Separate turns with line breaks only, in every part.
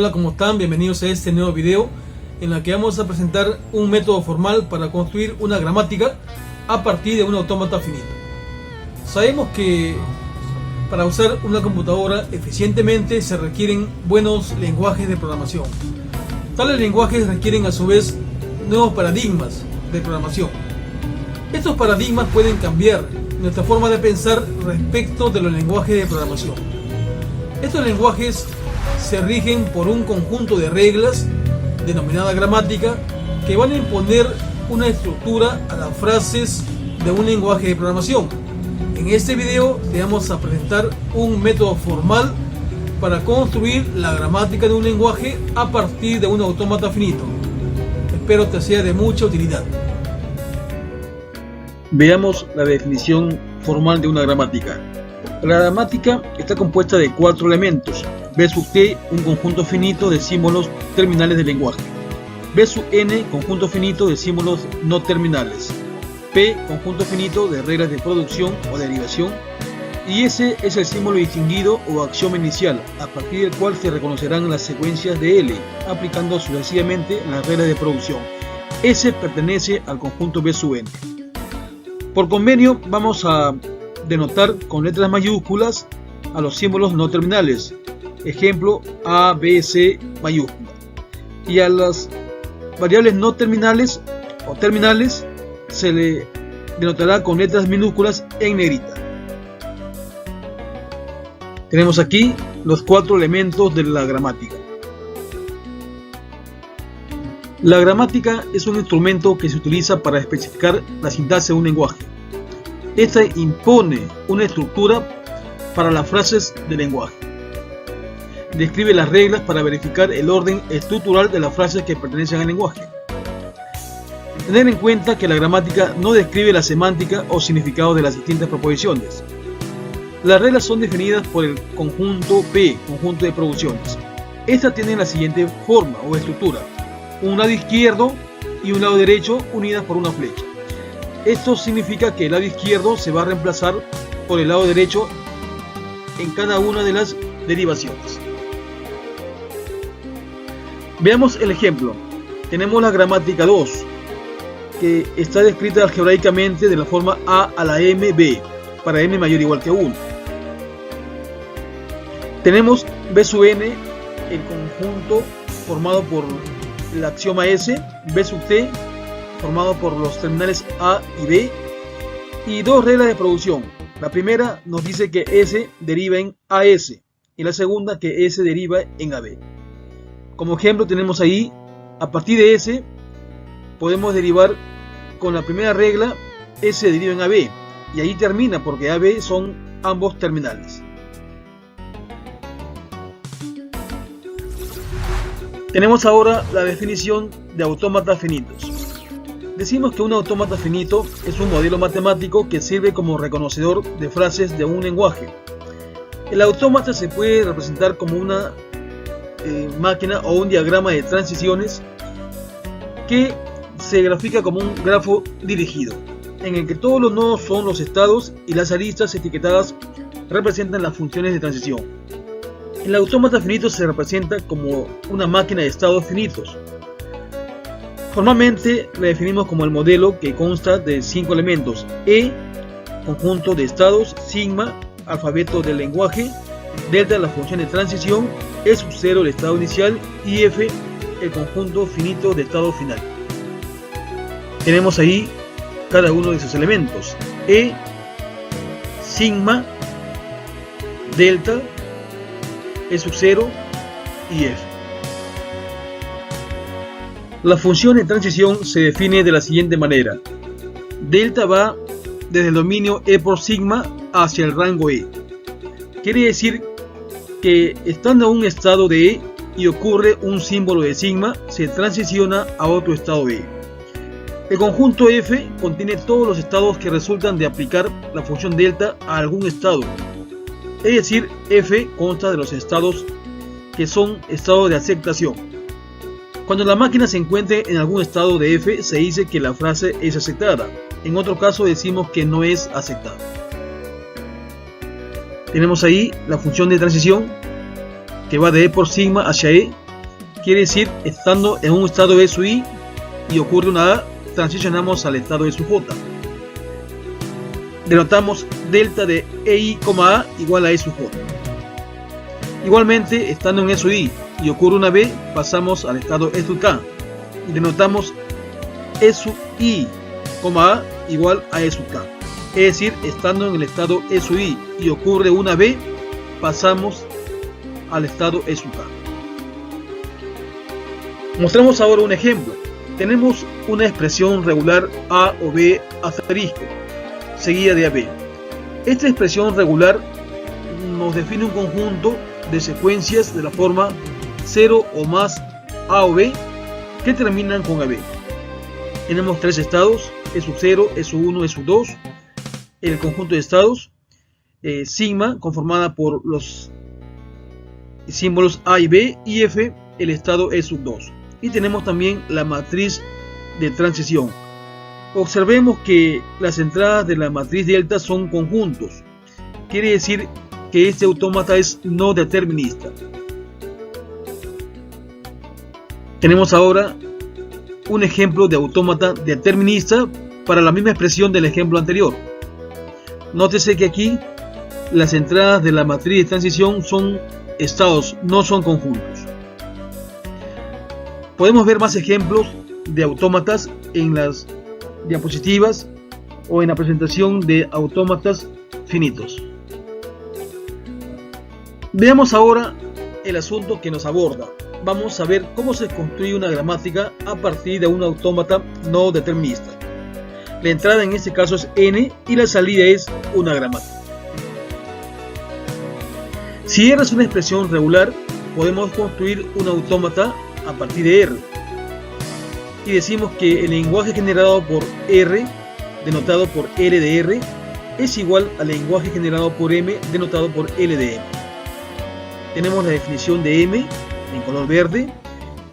Hola, ¿cómo están? Bienvenidos a este nuevo video en el que vamos a presentar un método formal para construir una gramática a partir de un autómata finito. Sabemos que para usar una computadora eficientemente se requieren buenos lenguajes de programación. Tales lenguajes requieren a su vez nuevos paradigmas de programación. Estos paradigmas pueden cambiar nuestra forma de pensar respecto de los lenguajes de programación. Estos lenguajes se rigen por un conjunto de reglas denominada gramática que van a imponer una estructura a las frases de un lenguaje de programación. En este video te vamos a presentar un método formal para construir la gramática de un lenguaje a partir de un autómata finito. Espero te sea de mucha utilidad. Veamos la definición formal de una gramática. La gramática está compuesta de 4 elementos. B sub T, un conjunto finito de símbolos terminales del lenguaje. B sub N, conjunto finito de símbolos no terminales. P, conjunto finito de reglas de producción o derivación. Y S es el símbolo distinguido o axioma inicial, a partir del cual se reconocerán las secuencias de L, aplicando sucesivamente las reglas de producción. S pertenece al conjunto B sub N. Por convenio, vamos a denotar con letras mayúsculas a los símbolos no terminales. Ejemplo, A, B, C, mayúscula. Y a las variables no terminales o terminales se le denotará con letras minúsculas en negrita. Tenemos aquí los 4 elementos de la gramática. La gramática es un instrumento que se utiliza para especificar la sintaxis de un lenguaje. Esta impone una estructura para las frases del lenguaje. Describe las reglas para verificar el orden estructural de las frases que pertenecen al lenguaje. Tener en cuenta que la gramática no describe la semántica o significado de las distintas proposiciones. Las reglas son definidas por el conjunto P, conjunto de producciones. Estas tienen la siguiente forma o estructura: un lado izquierdo y un lado derecho unidas por una flecha. Esto significa que el lado izquierdo se va a reemplazar por el lado derecho en cada una de las derivaciones. Veamos el ejemplo. Tenemos la gramática 2, que está descrita algebraicamente de la forma A a la MB, para M mayor o igual que 1. Tenemos B sub N, el conjunto formado por el axioma S, B sub T, formado por los terminales A y B, y 2 reglas de producción. La primera nos dice que S deriva en AS, y la segunda que S deriva en AB. Como ejemplo tenemos ahí, a partir de S, podemos derivar con la primera regla, S deriva en AB, y ahí termina porque AB son ambos terminales. Tenemos ahora la definición de autómatas finitos. Decimos que un autómata finito es un modelo matemático que sirve como reconocedor de frases de un lenguaje. El autómata se puede representar como una máquina o un diagrama de transiciones que se grafica como un grafo dirigido, en el que todos los nodos son los estados y las aristas etiquetadas representan las funciones de transición. El autómata finito se representa como una máquina de estados finitos. Formalmente la definimos como el modelo que consta de 5 elementos: E, conjunto de estados; sigma, alfabeto del lenguaje; delta, la función de transición; E sub 0, el estado inicial; y F, el conjunto finito de estado final. Tenemos ahí cada uno de esos elementos: E, sigma, delta, E sub 0 y F. La función de transición se define de la siguiente manera: delta va desde el dominio E por sigma hacia el rango E. Quiere decir que estando en un estado de E y ocurre un símbolo de sigma, se transiciona a otro estado E. El conjunto F contiene todos los estados que resultan de aplicar la función delta a algún estado. Es decir, F consta de los estados que son estados de aceptación. Cuando la máquina se encuentre en algún estado de F, se dice que la frase es aceptada. En otro caso decimos que no es aceptada. Tenemos ahí la función de transición que va de E por sigma hacia E, quiere decir estando en un estado E sub I y ocurre una A, transicionamos al estado E sub J. Denotamos delta de EI, A igual a E sub J. Igualmente, estando en E sub I y ocurre una B, pasamos al estado E sub K y denotamos E sub I, A igual a E sub K. Es decir, estando en el estado E sub I y ocurre una B, pasamos al estado E sub K. Mostramos ahora un ejemplo. Tenemos una expresión regular A o B asterisco, seguida de AB. Esta expresión regular nos define un conjunto de secuencias de la forma 0 o más A o B que terminan con AB. Tenemos tres estados, E sub 0, E sub 1, E sub 2. El conjunto de estados, sigma, conformada por los símbolos A y B, y F, el estado E sub 2. Y tenemos también la matriz de transición. Observemos que las entradas de la matriz delta son conjuntos. Quiere decir que este autómata es no determinista. Tenemos ahora un ejemplo de autómata determinista para la misma expresión del ejemplo anterior. Nótese que aquí las entradas de la matriz de transición son estados, no son conjuntos. Podemos ver más ejemplos de autómatas en las diapositivas o en la presentación de autómatas finitos. Veamos ahora el asunto que nos aborda. Vamos a ver cómo se construye una gramática a partir de un autómata no determinista. La entrada en este caso es n y la salida es una gramática. Si R es una expresión regular, podemos construir un autómata a partir de R. Y decimos que el lenguaje generado por R, denotado por L de R, es igual al lenguaje generado por M, denotado por L de M. Tenemos la definición de M en color verde,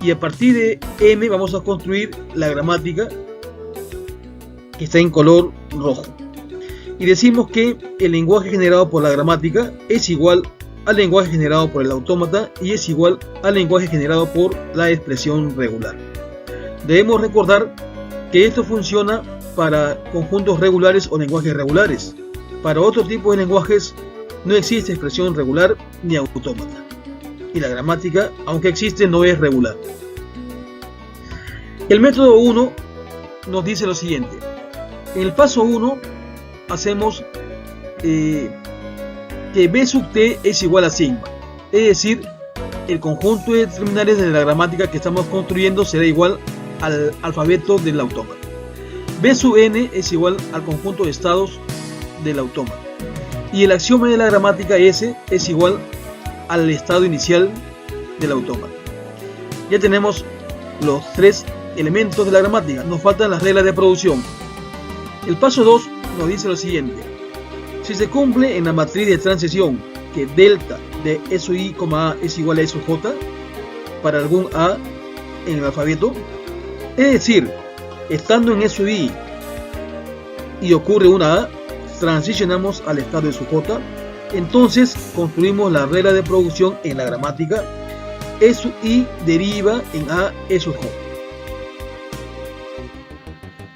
y a partir de M vamos a construir la gramática que está en color rojo. Y decimos que el lenguaje generado por la gramática es igual al lenguaje generado por el autómata y es igual al lenguaje generado por la expresión regular. Debemos recordar que esto funciona para conjuntos regulares o lenguajes regulares. Para otro tipo de lenguajes no existe expresión regular ni autómata. Y la gramática, aunque existe, no es regular. El método 1 nos dice lo siguiente. En el paso 1 hacemos que B sub t es igual a sigma. Es decir, el conjunto de terminales de la gramática que estamos construyendo será igual al alfabeto del autómata. B sub n es igual al conjunto de estados del autómata. Y el axioma de la gramática S es igual al estado inicial del autómata. Ya tenemos los tres elementos de la gramática. Nos faltan las reglas de producción. El paso 2 nos dice lo siguiente. Si se cumple en la matriz de transición que delta de E sub I, A es igual a E sub J para algún A en el alfabeto, es decir, estando en E sub I y ocurre una A, transicionamos al estado E sub J, entonces construimos la regla de producción en la gramática. E sub I deriva en A E sub J.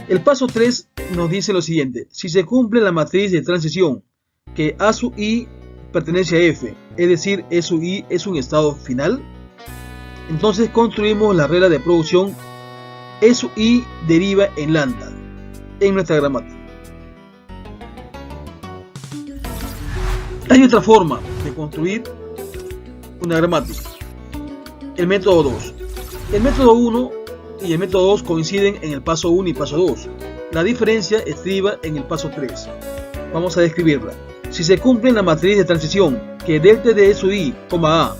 El paso 3 nos dice lo siguiente. Si se cumple la matriz de transición que A sub I pertenece a F, es decir, E sub I es un estado final, entonces construimos la regla de producción E sub I deriva en lambda en nuestra gramática. Hay otra forma de construir una gramática. El método 2. El método 1 y el método 2 coinciden en el paso 1 y paso 2. La diferencia estriba en el paso 3. Vamos a describirla. Si se cumple la matriz de transición que delta de E sub I, A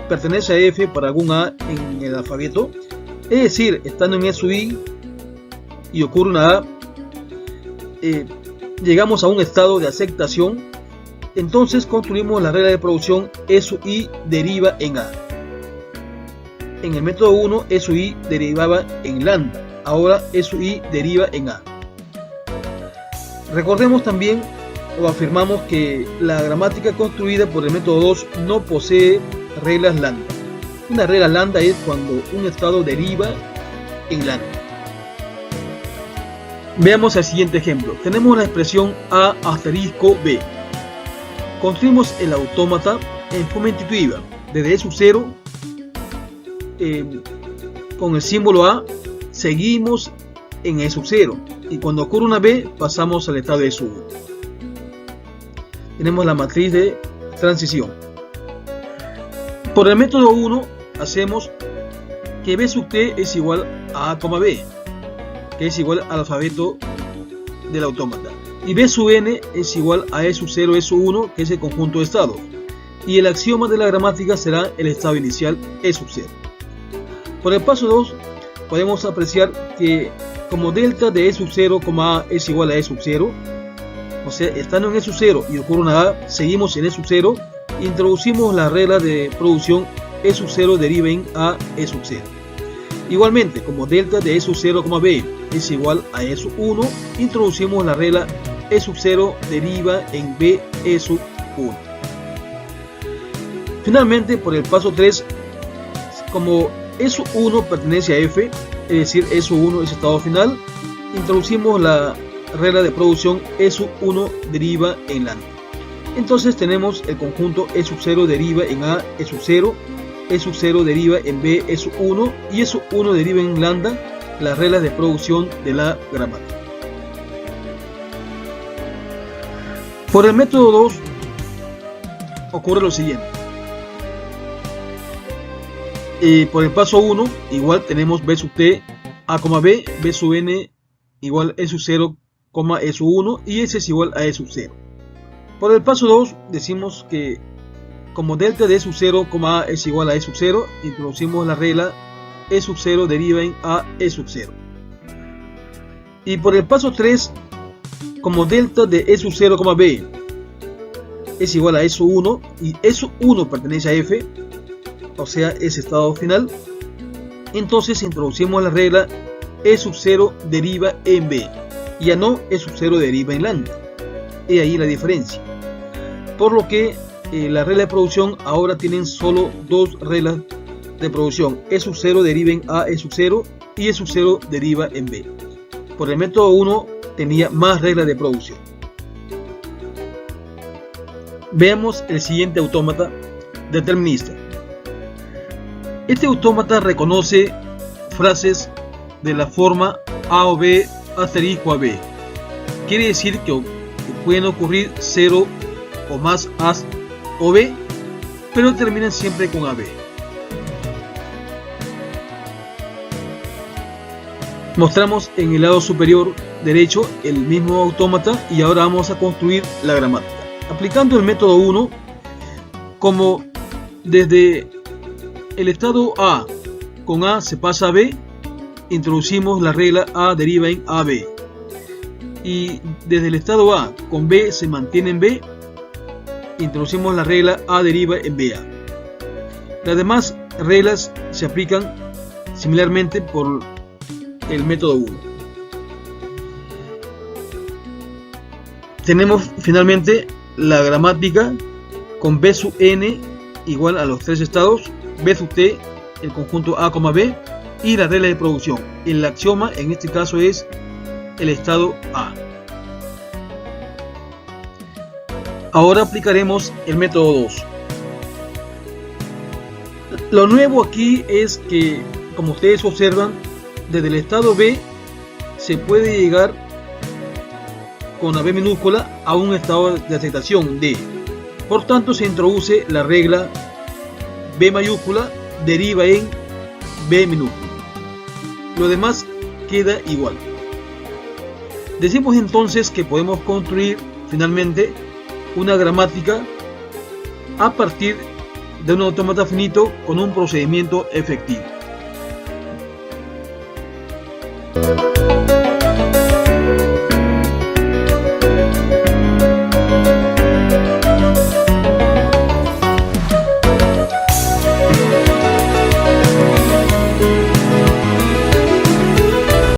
pertenece a F para algún A en el alfabeto, es decir, estando en E sub I y ocurre una A, llegamos a un estado de aceptación, entonces construimos la regla de producción E sub I deriva en A. En el método 1, E sub I derivaba en lambda, ahora E sub I deriva en A. Recordemos también o afirmamos que la gramática construida por el método 2 no posee reglas lambda. Una regla lambda es cuando un estado deriva en lambda. Veamos el siguiente ejemplo. Tenemos la expresión A asterisco B. Construimos el autómata en forma intuitiva. Desde E sub 0, con el símbolo A, seguimos en E sub 0. Y cuando ocurre una B, pasamos al estado de E sub 1. Tenemos la matriz de transición. Por el método 1, hacemos que B sub T es igual a A, B, que es igual al alfabeto del autómata. Y B sub N es igual a E sub 0, E sub 1, que es el conjunto de estados. Y el axioma de la gramática será el estado inicial E sub 0. Por el paso 2, podemos apreciar que como delta de E sub 0, A es igual a E sub 0, o sea, estando en E sub 0 y ocurre una A, seguimos en E sub 0, introducimos la regla de producción E sub 0 deriva en A E sub 0. Igualmente, como delta de E sub 0, B es igual a E sub 1, introducimos la regla E sub 0 deriva en B E sub 1. Finalmente, por el paso 3, como E sub 1 pertenece a F, es decir, E sub 1 es estado final, introducimos la regla de producción E sub 1 deriva en lambda. Entonces tenemos el conjunto E sub 0 deriva en A E sub 0, E sub 0 deriva en B E sub 1 y E sub 1 deriva en lambda, las reglas de producción de la gramática. Por el método 2 ocurre lo siguiente. Por el paso 1, igual tenemos B sub T A, B, B sub N igual E sub 0, E sub 1 y S es igual a E sub 0. Por el paso 2 decimos que como delta de E sub 0, A es igual a E sub 0, introducimos la regla E sub 0 deriva en A E sub 0. Y por el paso 3, como delta de E sub 0, B es igual a E sub 1 y E sub 1 pertenece a F, o sea, es estado final, entonces introducimos la regla E sub 0 deriva en B, ya no E sub 0 deriva en lambda. Y ahí la diferencia. Por lo que la regla de producción ahora tienen solo dos reglas de producción. E sub 0 deriva en A E sub 0 y E sub 0 deriva en B. Por el método 1 tenía más reglas de producción. Veamos el siguiente autómata determinista. Este autómata reconoce frases de la forma A o B asterisco AB. Quiere decir que pueden ocurrir 0 o más A o B, pero terminan siempre con AB. Mostramos en el lado superior derecho el mismo autómata y ahora vamos a construir la gramática. Aplicando el método 1, como desde el estado A con A se pasa a B, introducimos la regla A deriva en AB. Y desde el estado A con B se mantiene en B, introducimos la regla A deriva en BA. Las demás reglas se aplican similarmente por el método 1. Tenemos finalmente la gramática con B sub N igual a los tres estados, B sub T, el conjunto A, B y la regla de producción. El axioma en este caso es el estado A. Ahora aplicaremos el método 2. Lo nuevo aquí es que, como ustedes observan, desde el estado B se puede llegar con la B minúscula a un estado de aceptación D. Por tanto, se introduce la regla B mayúscula deriva en B minúscula. Lo demás queda igual. Decimos entonces que podemos construir finalmente una gramática a partir de un autómata finito con un procedimiento efectivo.